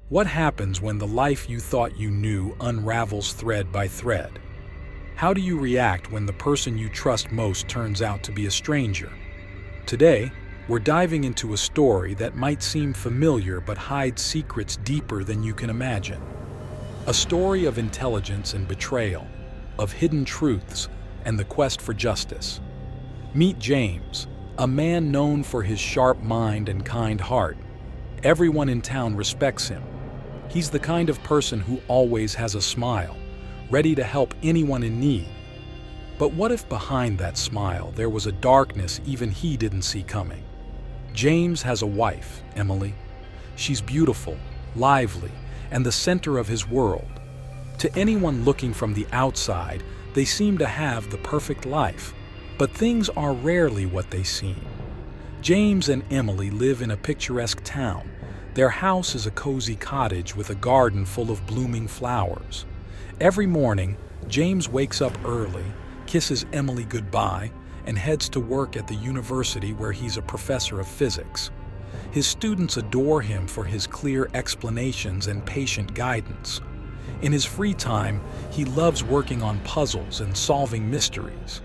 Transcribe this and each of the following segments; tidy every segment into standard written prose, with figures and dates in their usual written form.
What happens when the life you thought you knew unravels thread by thread? How do you react when the person you trust most turns out to be a stranger? Today, we're diving into a story that might seem familiar but hides secrets deeper than you can imagine. A story of intelligence and betrayal, of hidden truths and the quest for justice. Meet James, a man known for his sharp mind and kind heart. Everyone in town respects him. He's the kind of person who always has a smile, ready to help anyone in need. But what if behind that smile there was a darkness even he didn't see coming? James has a wife, Emily. She's beautiful, lively, and the center of his world. To anyone looking from the outside, they seem to have the perfect life. But things are rarely what they seem. James and Emily live in a picturesque town. Their house is a cozy cottage with a garden full of blooming flowers. Every morning, James wakes up early, kisses Emily goodbye, and heads to work at the university where he's a professor of physics. His students adore him for his clear explanations and patient guidance. In his free time, he loves working on puzzles and solving mysteries.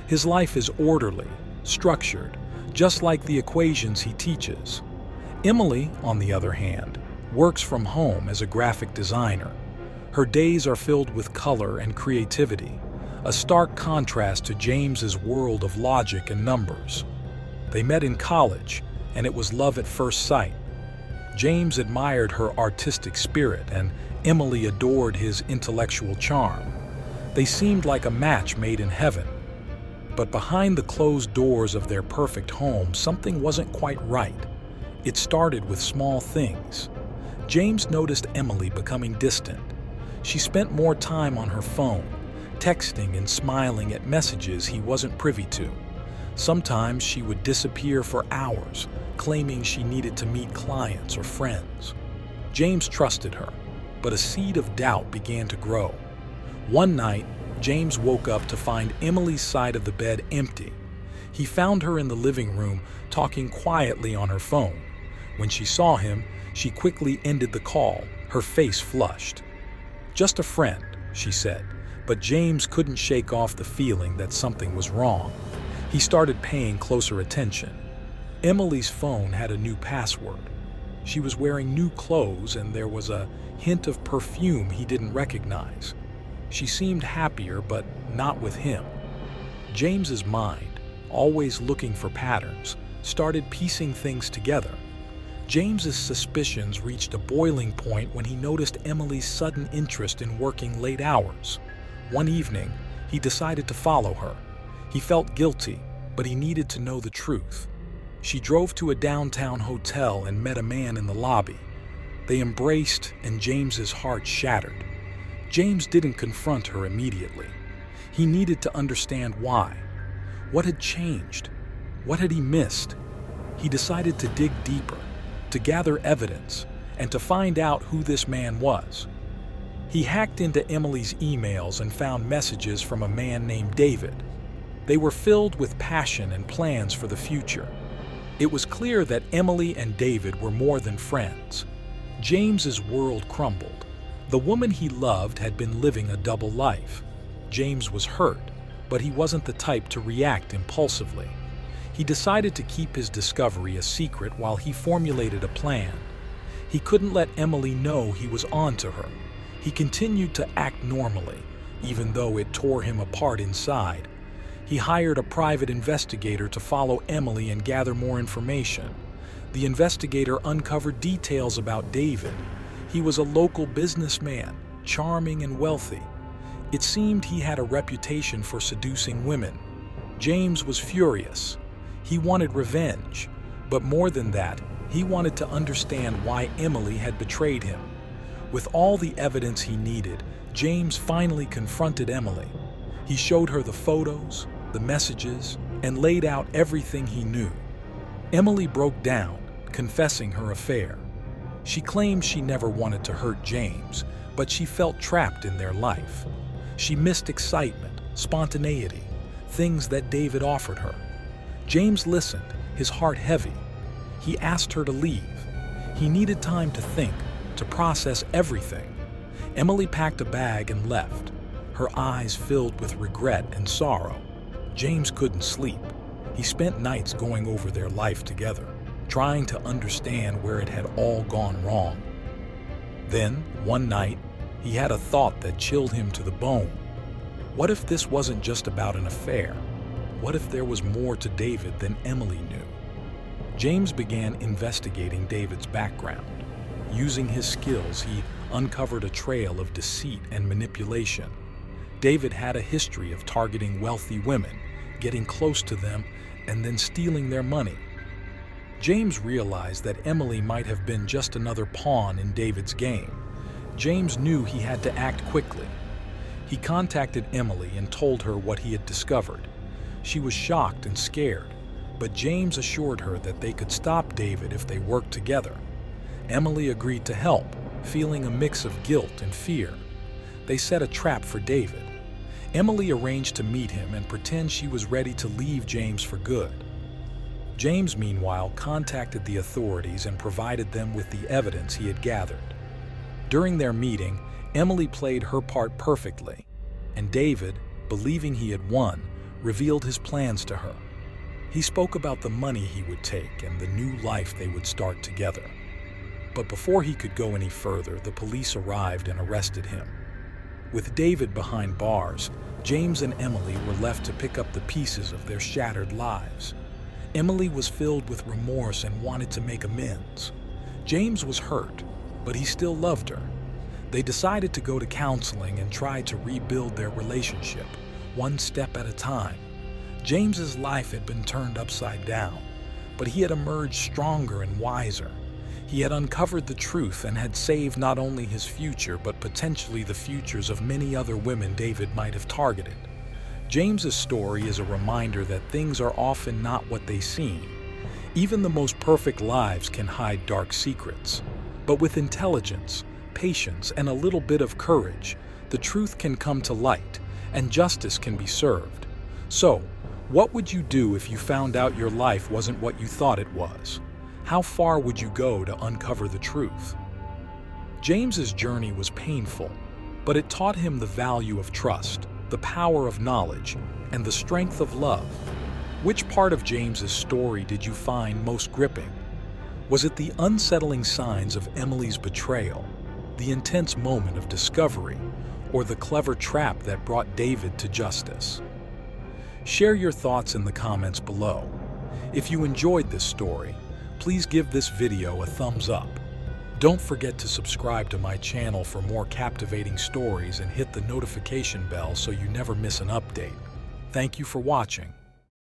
His life is orderly, structured, just like the equations he teaches. Emily, on the other hand, works from home as a graphic designer. Her days are filled with color and creativity, a stark contrast to James's world of logic and numbers. They met in college, and it was love at first sight. James admired her artistic spirit, and Emily adored his intellectual charm. They seemed like a match made in heaven. But behind the closed doors of their perfect home, something wasn't quite right. It started with small things. James noticed Emily becoming distant. She spent more time on her phone, texting and smiling at messages he wasn't privy to. Sometimes she would disappear for hours, claiming she needed to meet clients or friends. James trusted her, but a seed of doubt began to grow. One night, James woke up to find Emily's side of the bed empty. He found her in the living room, talking quietly on her phone. When she saw him, she quickly ended the call, her face flushed. "Just a friend," she said, but James couldn't shake off the feeling that something was wrong. He started paying closer attention. Emily's phone had a new password. She was wearing new clothes, and there was a hint of perfume he didn't recognize. She seemed happier, but not with him. James's mind, always looking for patterns, started piecing things together. James's suspicions reached a boiling point when he noticed Emily's sudden interest in working late hours. One evening, he decided to follow her. He felt guilty, but he needed to know the truth. She drove to a downtown hotel and met a man in the lobby. They embraced, and James's heart shattered. James didn't confront her immediately. He needed to understand why. What had changed? What had he missed? He decided to dig deeper, to gather evidence, and to find out who this man was. He hacked into Emily's emails and found messages from a man named David. They were filled with passion and plans for the future. It was clear that Emily and David were more than friends. James's world crumbled. The woman he loved had been living a double life. James was hurt, but he wasn't the type to react impulsively. He decided to keep his discovery a secret while he formulated a plan. He couldn't let Emily know he was on to her. He continued to act normally, even though it tore him apart inside. He hired a private investigator to follow Emily and gather more information. The investigator uncovered details about David. He was a local businessman, charming and wealthy. It seemed he had a reputation for seducing women. James was furious. He wanted revenge, but more than that, he wanted to understand why Emily had betrayed him. With all the evidence he needed, James finally confronted Emily. He showed her the photos, the messages, and laid out everything he knew. Emily broke down, confessing her affair. She claimed she never wanted to hurt James, but she felt trapped in their life. She missed excitement, spontaneity, things that David offered her. James listened, his heart heavy. He asked her to leave. He needed time to think, to process everything. Emily packed a bag and left, her eyes filled with regret and sorrow. James couldn't sleep. He spent nights going over their life together, trying to understand where it had all gone wrong. Then, one night, he had a thought that chilled him to the bone. What if this wasn't just about an affair? What if there was more to David than Emily knew? James began investigating David's background. Using his skills, he uncovered a trail of deceit and manipulation. David had a history of targeting wealthy women, getting close to them, and then stealing their money. James realized that Emily might have been just another pawn in David's game. James knew he had to act quickly. He contacted Emily and told her what he had discovered. She was shocked and scared, but James assured her that they could stop David if they worked together. Emily agreed to help, feeling a mix of guilt and fear. They set a trap for David. Emily arranged to meet him and pretend she was ready to leave James for good. James, meanwhile, contacted the authorities and provided them with the evidence he had gathered. During their meeting, Emily played her part perfectly, and David, believing he had won, revealed his plans to her. He spoke about the money he would take and the new life they would start together. But before he could go any further, the police arrived and arrested him. With David behind bars, James and Emily were left to pick up the pieces of their shattered lives. Emily was filled with remorse and wanted to make amends. James was hurt, but he still loved her. They decided to go to counseling and try to rebuild their relationship, one step at a time. James's life had been turned upside down, but he had emerged stronger and wiser. He had uncovered the truth and had saved not only his future, but potentially the futures of many other women David might have targeted. James's story is a reminder that things are often not what they seem. Even the most perfect lives can hide dark secrets. But with intelligence, patience, and a little bit of courage, the truth can come to light, and justice can be served. So, what would you do if you found out your life wasn't what you thought it was? How far would you go to uncover the truth? James's journey was painful, but it taught him the value of trust, the power of knowledge, and the strength of love. Which part of James's story did you find most gripping? Was it the unsettling signs of Emily's betrayal, the intense moment of discovery, or the clever trap that brought David to justice? Share your thoughts in the comments below. If you enjoyed this story, please give this video a thumbs up. Don't forget to subscribe to my channel for more captivating stories and hit the notification bell so you never miss an update. Thank you for watching.